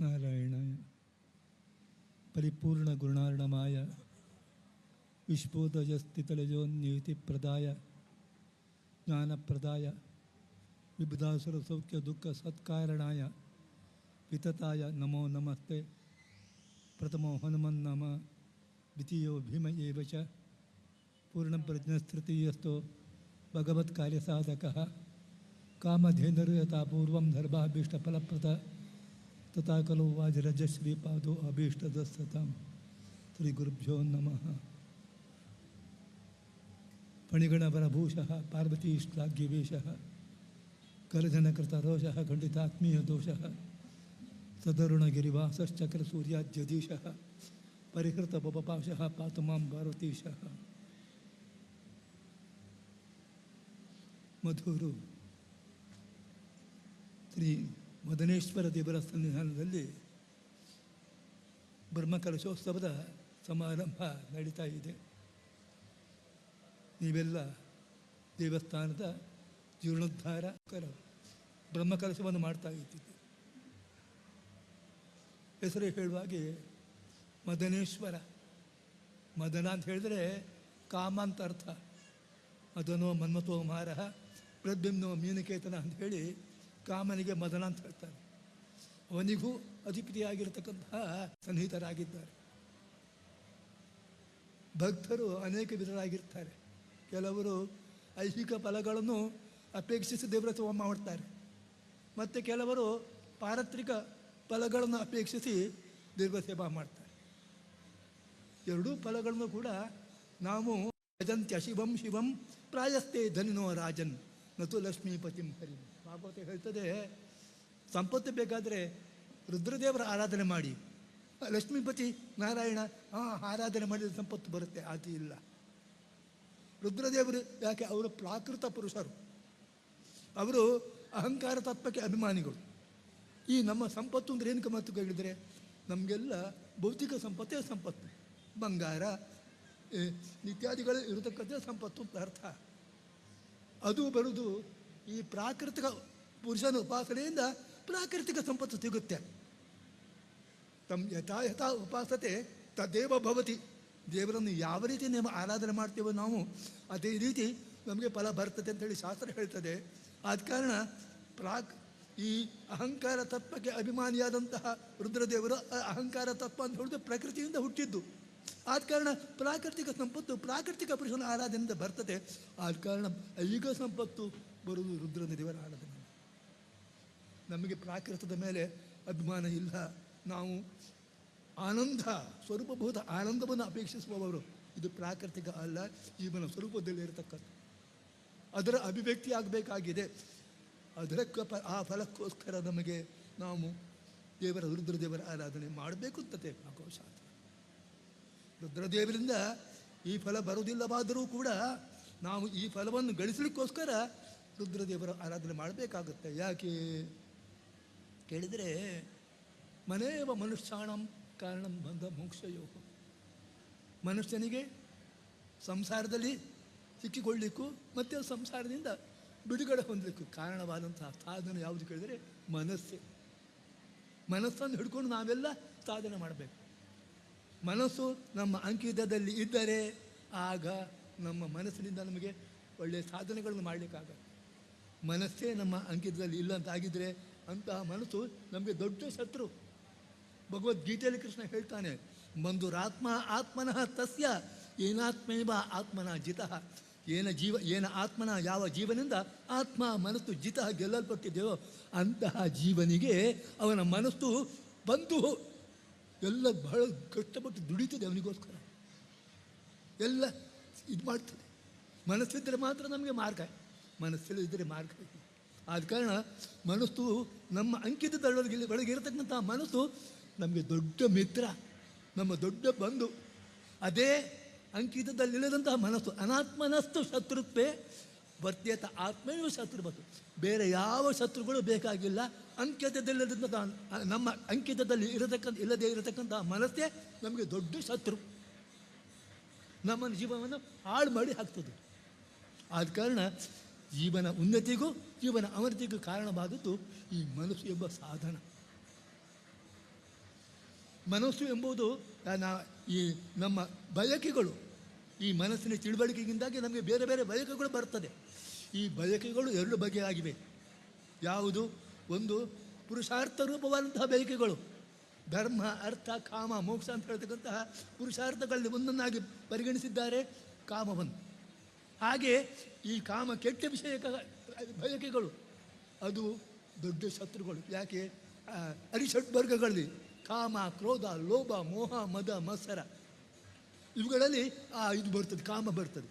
ನಾರಾಯಣಾಯ ಪರಿಪೂರ್ಣ ಗುಣಾರ್ಣಮಾಯ ವಿಶ್ವೋದಯಸ್ಥಿತಲಜೋನ್ಯತಿಪ್ರದಾಯ ಜ್ಞಾನಪ್ರದಾಯ ವಿಬುಧಾಸುರ ಸೌಖ್ಯ ದುಃಖ ಸತ್ಕಾರಣಾಯ ವಿತತಾಯ ನಮೋ ನಮಸ್ತೆ. ಪ್ರಥಮೋ ಹನುಮನ್ನಮ ದ್ವಿತೀಯೋ ಭೀಮ ಏವ ಚ ಪೂರ್ಣಪ್ರಜ್ಞಸ್ತೃತೀಯಸ್ಥೋ ಭಗವತ್ಕಾರ್ಯಸಾಧಕಃ ಕಾಮಧೇನುರು ಯಥಾ ಪೂರ್ವಂ ಧರ್ಮಾಭೀಷ್ಟಫಲಪ್ರದ ತಥಾ ಖಲು ವಾಜರಜಶ್ರೀಪಾದೋ ಅಭೀಷ್ಟದಸ್ತತಾಂ. ಶ್ರೀ ಗುರುಭ್ಯೋ ನಮಃ. ಫಣಿಗಣವರಭೂಷಃ ಪಾರ್ವತೀಶ್ಲಾಘ್ಯವೇಶಃ ಕರಜನಕೃತರೋಷಃ ಖಂಡಿತಾತ್ಮೀಯದೋಷಃ ಸದರುಣಗಿರಿವಾಸಶ್ಚಕ್ರಸೂರ್ಯಾದ್ಯಧೀಶಃ ಪರಿಹೃತಪಪಾಶಃ ಪಾತು ಮಾಂ ಪಾರ್ವತೀಶಃ. ಮಧುರು ಶ್ರೀ ಮದನೇಶ್ವರ ದೇವರ ಸನ್ನಿಧಾನದಲ್ಲಿ ಬ್ರಹ್ಮಕಲಶೋತ್ಸವದ ಸಮಾರಂಭ ನಡೀತಾ ಇದೆ. ನೀವೆಲ್ಲ ದೇವಸ್ಥಾನದ ಜೀರ್ಣೋದ್ಧಾರ ಬ್ರಹ್ಮಕಲಶವನ್ನು ಮಾಡ್ತಾ ಇದ್ದೀವಿ. ಹೆಸರು ಹೇಳುವಾಗೆ ಮದನೇಶ್ವರ, ಮದನ ಅಂತ ಹೇಳಿದ್ರೆ ಕಾಮ ಅಂತ ಅರ್ಥ. ಮದನೋ ಮನ್ಮಥೋ ಮಾರಃ ಪ್ರದ್ಯುಮ್ನೋ ಮೀನಕೇತನ ಅಂತ ಹೇಳಿ ಕಾಮನಿಗೆ ಮದನ ಅಂತ ಹೇಳ್ತಾರೆ. ಅವನಿಗೂ ಅಧಿಪತಿಯಾಗಿರ್ತಕ್ಕಂತಹ ಸನ್ನಿಹಿತರಾಗಿದ್ದಾರೆ. ಭಕ್ತರು ಅನೇಕ ವಿಧರಾಗಿರ್ತಾರೆ. ಕೆಲವರು ಐಹಿಕ ಫಲಗಳನ್ನು ಅಪೇಕ್ಷಿಸಿ ದೇವರ ಸೇವೆ ಮಾಡ್ತಾರೆ, ಮತ್ತು ಕೆಲವರು ಪಾರತ್ರಿಕ ಫಲಗಳನ್ನು ಅಪೇಕ್ಷಿಸಿ ದೇವರ ಸೇವಾ ಮಾಡ್ತಾರೆ. ಎರಡೂ ಫಲಗಳನ್ನು ಕೂಡ ನಾವು ಯಜಂತ್ಯ ಶಿವಂ ಶಿವಂ ಪ್ರಾಯಸ್ಥೆ ಧನಿನೋ ರಾಜನ್ ನತು ಲಕ್ಷ್ಮೀಪತಿಂ ಹರಿ. ಭಾಗವತ ಹೇಳ್ತದೆ, ಸಂಪತ್ತು ಬೇಕಾದರೆ ರುದ್ರದೇವರ ಆರಾಧನೆ ಮಾಡಿ, ಲಕ್ಷ್ಮೀಪತಿ ನಾರಾಯಣ ಆರಾಧನೆ ಮಾಡಿದರೆ ಸಂಪತ್ತು ಬರುತ್ತೆ. ಅದು ಇಲ್ಲ. ರುದ್ರದೇವರು ಯಾಕೆ? ಅವರು ಪ್ರಾಕೃತ ಪುರುಷರು, ಅವರು ಅಹಂಕಾರ ತತ್ವಕ್ಕೆ ಅಭಿಮಾನಿಗಳು. ಈ ನಮ್ಮ ಸಂಪತ್ತು ಅಂದರೆ ಏನಕ್ಕೆ ಮಾತು ಹೇಳಿದರೆ, ನಮಗೆಲ್ಲ ಭೌತಿಕ ಸಂಪತ್ತೇ ಸಂಪತ್ತು. ಬಂಗಾರ ಇತ್ಯಾದಿಗಳು ಇರತಕ್ಕಂಥ ಸಂಪತ್ತು ಅಂತ ಅರ್ಥ. ಅದು ಬರುವುದು ಈ ಪ್ರಾಕೃತಿಕ ಪುರುಷನ ಉಪಾಸನೆಯಿಂದ ಪ್ರಾಕೃತಿಕ ಸಂಪತ್ತು ಸಿಗುತ್ತೆ. ತಮ್ಮ ಯಥಾ ಯಥಾ ಉಪಾಸತೆ ತದೇವ ಭವತಿ. ದೇವರನ್ನು ಯಾವ ರೀತಿ ನಾವು ಆರಾಧನೆ ಮಾಡ್ತೇವೋ ನಾವು, ಅದೇ ರೀತಿ ನಮಗೆ ಫಲ ಬರ್ತದೆ ಅಂತೇಳಿ ಶಾಸ್ತ್ರ ಹೇಳ್ತದೆ. ಆದ ಕಾರಣ ಈ ಅಹಂಕಾರ ತತ್ವಕ್ಕೆ ಅಭಿಮಾನಿಯಾದಂತಹ ರುದ್ರದೇವರು ಅಹಂಕಾರ ತತ್ವ ಅಂತ ಹೇಳಿದ್ರೆ ಪ್ರಕೃತಿಯಿಂದ ಹುಟ್ಟಿದ್ದು. ಆದ ಕಾರಣ ಪ್ರಾಕೃತಿಕ ಸಂಪತ್ತು ಪ್ರಾಕೃತಿಕ ಪುರುಷನ ಆರಾಧನೆಯಿಂದ ಬರ್ತದೆ. ಆದ ಕಾರಣ ಐಹಿಕ ಸಂಪತ್ತು ಬರುವುದು ರುದ್ರನ ದೇವರ ಆರಾಧನೆ. ನಮಗೆ ಪ್ರಾಕೃತದ ಮೇಲೆ ಅಭಿಮಾನ ಇಲ್ಲ. ನಾವು ಆನಂದ ಸ್ವರೂಪಭೂತ ಆನಂದವನ್ನು ಅಪೇಕ್ಷಿಸುವವರು. ಇದು ಪ್ರಾಕೃತಿಕ ಅಲ್ಲ, ಜೀವನ ಸ್ವರೂಪದಲ್ಲಿ ಇರತಕ್ಕಂಥ ಅದರ ಅಭಿವ್ಯಕ್ತಿ ಆಗಬೇಕಾಗಿದೆ. ಆ ಫಲಕ್ಕೋಸ್ಕರ ನಮಗೆ ನಾವು ರುದ್ರದೇವರ ಆರಾಧನೆ ಮಾಡಬೇಕು ಅಂತತೆ ಶಾಸ್ತ್ರ. ರುದ್ರದೇವರಿಂದ ಈ ಫಲ ಬರುವುದಿಲ್ಲವಾದರೂ ಕೂಡ ನಾವು ಈ ಫಲವನ್ನು ಗಳಿಸಲಿಕ್ಕೋಸ್ಕರ ರುದ್ರದೇವರ ಆರಾಧನೆ ಮಾಡಬೇಕಾಗುತ್ತೆ. ಯಾಕೆ ಕೇಳಿದರೆ, ಮನೇವ ಮನುಷ್ಯಾಣಂ ಕಾರಣಂ ಬಂಧ ಮೋಕ್ಷಯೋ. ಮನುಷ್ಯನಿಗೆ ಸಂಸಾರದಲ್ಲಿ ಸಿಕ್ಕಿಕೊಳ್ಳಿಕ್ಕೂ ಮತ್ತು ಸಂಸಾರದಿಂದ ಬಿಡುಗಡೆ ಹೊಂದಲಿಕ್ಕೂ ಕಾರಣವಾದಂತಹ ಸಾಧನೆ ಯಾವುದು ಕೇಳಿದರೆ ಮನಸ್ಸೇ. ಮನಸ್ಸನ್ನು ಹಿಡ್ಕೊಂಡು ನಾವೆಲ್ಲ ಸಾಧನೆ ಮಾಡಬೇಕು. ಮನಸ್ಸು ನಮ್ಮ ಅಂಕಿತದಲ್ಲಿ ಇದ್ದರೆ ಆಗ ನಮ್ಮ ಮನಸ್ಸಿನಿಂದ ನಮಗೆ ಒಳ್ಳೆಯ ಸಾಧನೆಗಳನ್ನು ಮಾಡಲಿಕ್ಕಾಗ. ಮನಸ್ಸೇ ನಮ್ಮ ಅಂಕಿತದಲ್ಲಿ ಇಲ್ಲ ಅಂತಾಗಿದ್ದರೆ ಅಂತಹ ಮನಸ್ಸು ನಮಗೆ ದೊಡ್ಡ ಶತ್ರು. ಭಗವದ್ಗೀತೆಯಲ್ಲಿ ಕೃಷ್ಣ ಹೇಳ್ತಾನೆ, ಬಂಧುರಾತ್ಮ ಆತ್ಮನಃ ತಸ್ಯ ಏನಾತ್ಮೈವ ಆತ್ಮನ ಜಿತಃ. ಏನ ಆತ್ಮನ ಯಾವ ಜೀವನಿಂದ ಆತ್ಮ ಮನಸ್ಸು ಜಿತಃ ಗೆಲ್ಲಲ್ಪಟ್ಟಿದೆಯೋ ಅಂತಹ ಜೀವನಿಗೆ ಅವನ ಮನಸ್ಸು ಬಂದು ಎಲ್ಲ ಬಹಳ ಕಷ್ಟಪಟ್ಟು ದುಡಿತದೆ. ಅವನಿಗೋಸ್ಕರ ಎಲ್ಲ ಇದು ಮಾಡ್ತದೆ. ಮನಸ್ಸಿದ್ದರೆ ಮಾತ್ರ ನಮಗೆ ಮಾರ್ಗ, ಮನಸ್ಸಿಲ್ಲದಿದ್ದರೆ ಮಾರ್ಗ ಇಲ್ಲ. ಆದ ಕಾರಣ ಮನಸ್ಸು ನಮ್ಮ ಒಳಗೆ ಇರತಕ್ಕಂಥ ಮನಸ್ಸು ನಮಗೆ ದೊಡ್ಡ ಮಿತ್ರ, ನಮ್ಮ ದೊಡ್ಡ ಬಂಧು. ಅದೇ ಅಂಕಿತದಲ್ಲಿಲ್ಲದಂತಹ ಮನಸ್ಸು ಅನಾತ್ಮನಸ್ತು ಶತ್ರುತ್ವೇ ವರ್ತ್ಯತ ಆತ್ಮೇವ ಶತ್ರುವತ್ತು. ಬೇರೆ ಯಾವ ಶತ್ರುಗಳು ಬೇಕಾಗಿಲ್ಲ. ಅಂಕಿತದಲ್ಲಿಲ್ಲದಂಥ ನಮ್ಮ ಅಂಕಿತದಲ್ಲಿ ಇಲ್ಲದೇ ಇರತಕ್ಕಂತಹ ಮನಸ್ಸೇ ನಮಗೆ ದೊಡ್ಡ ಶತ್ರು. ನಮ್ಮ ಜೀವನವನ್ನು ಹಾಳು ಮಾಡಿ ಹಾಕ್ತದೆ. ಆದ ಕಾರಣ ಜೀವನ ಉನ್ನತಿಗೂ ಜೀವನ ಅವನತಿಗೂ ಕಾರಣವಾದದ್ದು ಈ ಮನಸ್ಸು ಎಂಬ ಸಾಧನ. ಮನಸ್ಸು ಎಂಬುದು ಈ ನಮ್ಮ ಬಯಕೆಗಳು, ಈ ಮನಸ್ಸಿನ ತಿಳುವಳಿಕೆಯಿಂದಾಗಿ ನಮಗೆ ಬೇರೆ ಬೇರೆ ಬಯಕೆಗಳು ಬರ್ತದೆ. ಈ ಬಯಕೆಗಳು ಎರಡು ಬಗೆಯಾಗಿವೆ. ಯಾವುದು? ಒಂದು ಪುರುಷಾರ್ಥ ರೂಪವಾದಂತಹ ಬಯಕೆಗಳು, ಧರ್ಮ, ಅರ್ಥ, ಕಾಮ, ಮೋಕ್ಷ ಅಂತ ಹೇಳ್ತಕ್ಕಂತಹ ಪುರುಷಾರ್ಥಗಳಲ್ಲಿ ಒಂದನ್ನಾಗಿ ಪರಿಗಣಿಸಿದ್ದಾರೆ ಕಾಮವನ್ನು. ಹಾಗೆ ಈ ಕಾಮ ಕೆಟ್ಟ ವಿಷಯಕ ಬಯಕೆಗಳು, ಅದು ದೊಡ್ಡ ಶತ್ರುಗಳು. ಯಾಕೆ? ಅರಿಷಡ್ವರ್ಗಗಳಲ್ಲಿ ಕಾಮ, ಕ್ರೋಧ, ಲೋಭ, ಮೋಹ, ಮದ, ಮತ್ಸರ, ಇವುಗಳಲ್ಲಿ ಇದು ಬರ್ತದೆ, ಕಾಮ ಬರ್ತದೆ.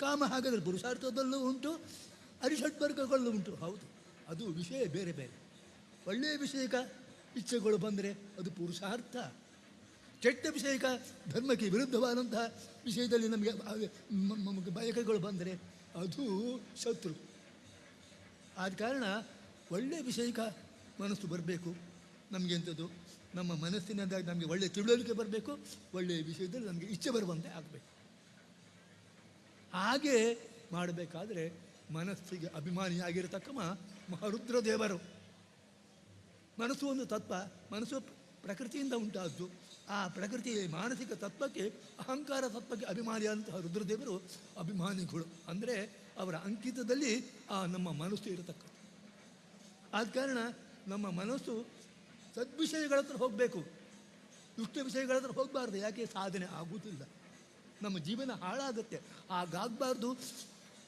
ಕಾಮ ಹಾಗಾದರೆ ಪುರುಷಾರ್ಥದಲ್ಲೂ ಉಂಟು, ಅರಿಷಡ್ವರ್ಗಗಳಲ್ಲೂ ಉಂಟು. ಹೌದು, ಅದು ವಿಷಯ ಬೇರೆ ಬೇರೆ. ಒಳ್ಳೆಯ ವಿಷಯಕ ಇಚ್ಛೆಗಳು ಬಂದರೆ ಅದು ಪುರುಷಾರ್ಥ. ಕೆಟ್ಟ ವಿಷಯಕ ಧರ್ಮಕ್ಕೆ ವಿರುದ್ಧವಾದಂತಹ ವಿಷಯದಲ್ಲಿ ನಮಗೆ ಬಯಕೆಗಳು ಬಂದರೆ ಅದು ಶತ್ರು. ಆದ ಕಾರಣ ಒಳ್ಳೆಯ ವಿಷಯಕ ಮನಸ್ಸು ಬರಬೇಕು ನಮಗೆ. ಎಂಥದ್ದು? ನಮ್ಮ ಮನಸ್ಸಿನಿಂದ ನಮಗೆ ಒಳ್ಳೆಯ ತಿಳುವಳಿಕೆ ಬರಬೇಕು, ಒಳ್ಳೆಯ ವಿಷಯದಲ್ಲಿ ನಮಗೆ ಇಚ್ಛೆ ಬರುವಂತೆ ಆಗಬೇಕು. ಹಾಗೆ ಮಾಡಬೇಕಾದ್ರೆ ಮನಸ್ಸಿಗೆ ಅಭಿಮಾನಿಯಾಗಿರತಕ್ಕ ಮಹಾರುದ್ರ ದೇವರು. ಮನಸ್ಸು ಒಂದು ತತ್ವ, ಮನಸ್ಸು ಪ್ರಕೃತಿಯಿಂದ ಉಂಟಾದ್ದು. ಆ ಪ್ರಕೃತಿ ಮಾನಸಿಕ ತತ್ವಕ್ಕೆ, ಅಹಂಕಾರ ತತ್ವಕ್ಕೆ ಅಭಿಮಾನಿಯಾದಂತಹ ರುದ್ರದೇವರು ಅಭಿಮಾನಿಗಳು. ಅಂದರೆ ಅವರ ಅಂಕಿತದಲ್ಲಿ ನಮ್ಮ ಮನಸ್ಸು ಇರತಕ್ಕ. ಆದ ಕಾರಣ ನಮ್ಮ ಮನಸ್ಸು ಸದ್ವಿಷಯಗಳ ಹತ್ರ ಹೋಗಬೇಕು, ದುಷ್ಟ ವಿಷಯಗಳ ಹತ್ರ ಹೋಗಬಾರ್ದು. ಯಾಕೆ? ಸಾಧನೆ ಆಗುವುದಿಲ್ಲ, ನಮ್ಮ ಜೀವನ ಹಾಳಾಗುತ್ತೆ. ಹಾಗಾಗಬಾರ್ದು.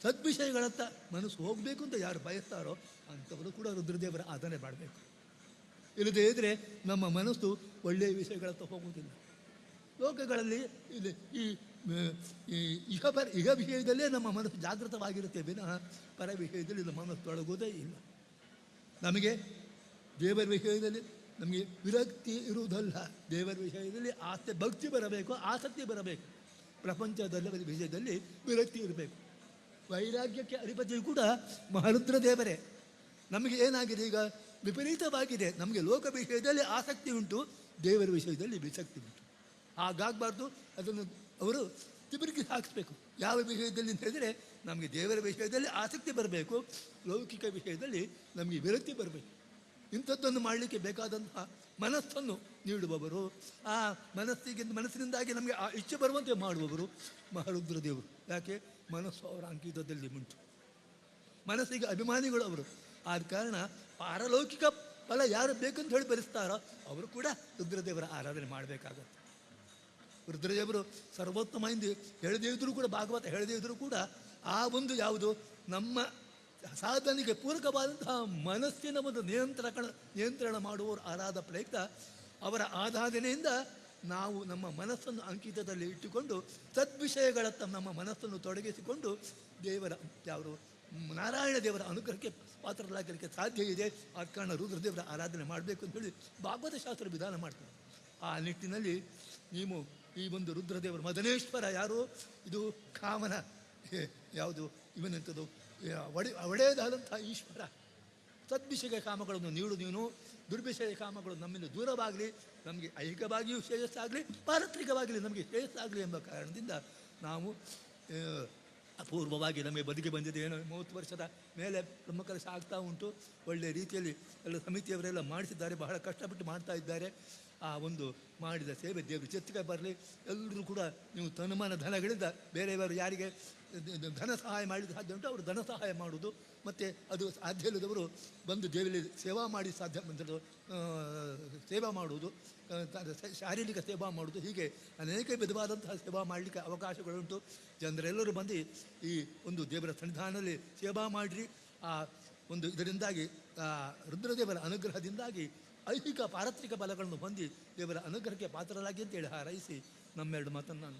ಸದ್ವಿಷಯಗಳತ್ತ ಮನಸ್ಸು ಹೋಗಬೇಕು ಅಂತ ಯಾರು ಬಯಸ್ತಾರೋ ಅಂಥವರು ಕೂಡ ರುದ್ರದೇವರ ಆರಾಧನೆ ಮಾಡಬೇಕು. ಇಲ್ಲದೇ ಇದ್ದರೆ ನಮ್ಮ ಮನಸ್ಸು ಒಳ್ಳೆಯ ವಿಷಯಗಳತ್ತ ಹೋಗುವುದಿಲ್ಲ. ಲೋಕಗಳಲ್ಲಿ ಇಹ ವಿಷಯದಲ್ಲೇ ನಮ್ಮ ಮನಸ್ಸು ಜಾಗೃತವಾಗಿರುತ್ತೆ ವಿನಃ ಪರ ವಿಷಯದಲ್ಲಿ ನಮ್ಮ ಮನಸ್ಸು ತೊಡಗುವುದೇ ಇಲ್ಲ. ನಮಗೆ ದೇವರ ವಿಷಯದಲ್ಲಿ ನಮಗೆ ವಿರಕ್ತಿ ಇರುವುದಲ್ಲ, ದೇವರ ವಿಷಯದಲ್ಲಿ ಭಕ್ತಿ ಬರಬೇಕು, ಆಸಕ್ತಿ ಬರಬೇಕು. ಪ್ರಪಂಚದ ವಿಷಯದಲ್ಲಿ ವಿರಕ್ತಿ ಇರಬೇಕು. ವೈರಾಗ್ಯಕ್ಕೆ ಅಧಿಪತಿಯು ಕೂಡ ಮಹಾರುದ್ರ ದೇವರೇ. ನಮಗೆ ಏನಾಗಿದೆ ಈಗ? ವಿಪರೀತವಾಗಿದೆ. ನಮಗೆ ಲೋಕ ವಿಷಯದಲ್ಲಿ ಆಸಕ್ತಿ ಉಂಟು, ದೇವರ ವಿಷಯದಲ್ಲಿ ವಿಸಕ್ತಿ ಉಂಟು. ಹಾಗಾಗಬಾರ್ದು. ಅದನ್ನು ಅವರು ತಿರುಗಿ ಹಾಕಿಸ್ಬೇಕು. ಯಾವ ವಿಷಯದಲ್ಲಿ ಅಂತ ಹೇಳಿದರೆ ನಮಗೆ ದೇವರ ವಿಷಯದಲ್ಲಿ ಆಸಕ್ತಿ ಬರಬೇಕು, ಲೌಕಿಕ ವಿಷಯದಲ್ಲಿ ನಮಗೆ ವಿರಕ್ತಿ ಬರಬೇಕು. ಇಂಥದ್ದನ್ನು ಮಾಡಲಿಕ್ಕೆ ಬೇಕಾದಂತಹ ಮನಸ್ಸನ್ನು ನೀಡುವವರು, ಆ ಮನಸ್ಸಿನಿಂದಾಗಿ ನಮಗೆ ಆ ಇಚ್ಛೆ ಬರುವಂತೆ ಮಾಡುವವರು ಮಹಾರುದ್ರ ದೇವರು. ಯಾಕೆ? ಮನಸ್ಸು ಅವರ ಅಂಕಿತದಲ್ಲಿ ಉಂಟು, ಮನಸ್ಸಿಗೆ ಅಭಿಮಾನಿಗಳು ಅವರು. ಆದ ಕಾರಣ ಪಾರಲೌಕಿಕ ಫಲ ಯಾರು ಬೇಕಂತ ಹೇಳಿ ಬರೆಸ್ತಾರೋ ಅವರು ಕೂಡ ರುದ್ರದೇವರ ಆರಾಧನೆ ಮಾಡಬೇಕಾಗತ್ತೆ. ರುದ್ರದೇವರು ಸರ್ವೋತ್ತಮ ಎಂದು ಹೇಳದೇ ಇದ್ದರೂ ಕೂಡ, ಭಾಗವತ ಹೇಳದೇ ಇದ್ದರೂ ಕೂಡ, ಆ ಒಂದು ಯಾವುದು ನಮ್ಮ ಸಾಧನೆಗೆ ಪೂರಕವಾದಂತಹ ಮನಸ್ಸಿನ ಒಂದು ನಿಯಂತ್ರಣ ಮಾಡುವವರು ಆರಾಧ ಪ್ರಯುಕ್ತ ಅವರ ಆರಾಧನೆಯಿಂದ ನಾವು ನಮ್ಮ ಮನಸ್ಸನ್ನು ಅಂಕಿತದಲ್ಲಿ ಇಟ್ಟುಕೊಂಡು ಸದ್ವಿಷಯಗಳತ್ತ ನಮ್ಮ ಮನಸ್ಸನ್ನು ತೊಡಗಿಸಿಕೊಂಡು ದೇವರ ಯಾರು ನಾರಾಯಣ ದೇವರ ಅನುಗ್ರಹಕ್ಕೆ ಪಾತ್ರರಾಗಲಿಕ್ಕೆ ಸಾಧ್ಯ ಇದೆ. ಆದ ಕಾರಣ ರುದ್ರದೇವರ ಆರಾಧನೆ ಮಾಡಬೇಕು ಅಂತ ಹೇಳಿ ಭಾಗವತ ಶಾಸ್ತ್ರ ವಿಧಾನ ಮಾಡ್ತಾರೆ. ಆ ನಿಟ್ಟಿನಲ್ಲಿ ನೀವು ಈ ಒಂದು ರುದ್ರದೇವರು ಮದನೇಶ್ವರ ಯಾರು? ಇದು ಕಾಮನ ಯಾವುದು ಇವನೆಂಥದ್ದು ಒಡೆಯದಾದಂಥ ಈಶ್ವರ. ಸದ್ವಿಷಯ ಕಾಮಗಳನ್ನು ನೀಡು ನೀನು, ದುರ್ವಿಷಯ ಕಾಮಗಳು ನಮ್ಮಿಂದ ದೂರವಾಗಲಿ, ನಮಗೆ ಐಹಿಕವಾಗಿಯೂ ಶ್ರೇಯಸ್ಸಾಗಲಿ, ಪಾರತ್ರಿಕವಾಗಲಿ ನಮಗೆ ಶ್ರೇಯಸ್ಸಾಗಲಿ ಎಂಬ ಕಾರಣದಿಂದ ನಾವು ಅಪೂರ್ವವಾಗಿ ನಮಗೆ ಬದುಕಿ ಬಂದಿದೆ. ಏನೋ 30 ವರ್ಷದ ಮೇಲೆ ಬ್ರಹ್ಮಕಲಶ ಆಗ್ತಾ ಉಂಟು. ಒಳ್ಳೆಯ ರೀತಿಯಲ್ಲಿ ಎಲ್ಲ ಸಮಿತಿಯವರೆಲ್ಲ ಮಾಡಿಸಿದ್ದಾರೆ, ಬಹಳ ಕಷ್ಟಪಟ್ಟು ಮಾಡ್ತಾ ಇದ್ದಾರೆ. ಆ ಒಂದು ಮಾಡಿದ ಸೇವೆ ದೇವರು ಚೆತ್ತಿಗೆ ಬರಲಿ. ಎಲ್ಲರೂ ಕೂಡ ನೀವು ತನುಮಾನ ಧನಗಳಿಂದ ಬೇರೆಯವರು ಯಾರಿಗೆ ಧನ ಸಹಾಯ ಮಾಡಲಿಕ್ಕೆ ಸಾಧ್ಯ ಉಂಟು ಅವರು ಧನ ಸಹಾಯ ಮಾಡುವುದು, ಮತ್ತು ಅದು ಸಾಧ್ಯ ಇಲ್ಲದವರು ಬಂದು ದೇವರಲ್ಲಿ ಸೇವಾ ಮಾಡಿ ಸೇವಾ ಮಾಡುವುದು, ಶಾರೀರಿಕ ಸೇವಾ ಮಾಡುವುದು, ಹೀಗೆ ಅನೇಕ ವಿಧವಾದಂತಹ ಸೇವಾ ಮಾಡಲಿಕ್ಕೆ ಅವಕಾಶಗಳುಂಟು. ಜನರೆಲ್ಲರೂ ಬಂದು ಈ ಒಂದು ದೇವರ ಸನ್ನಿಧಾನದಲ್ಲಿ ಸೇವಾ ಮಾಡಿರಿ. ಆ ಒಂದು ಇದರಿಂದಾಗಿ ರುದ್ರದೇವರ ಅನುಗ್ರಹದಿಂದಾಗಿ ಐಹಿಕ ಪಾರತ್ರಿಕ ಬಲಗಳನ್ನು ಹೊಂದಿ ದೇವರ ಅನುಗ್ರಹಕ್ಕೆ ಪಾತ್ರರಾಗಿ ಅಂತೇಳಿ ಹಾರೈಸಿ ನಮ್ಮೆರಡು ಮಾತನ್ನು ನಾನು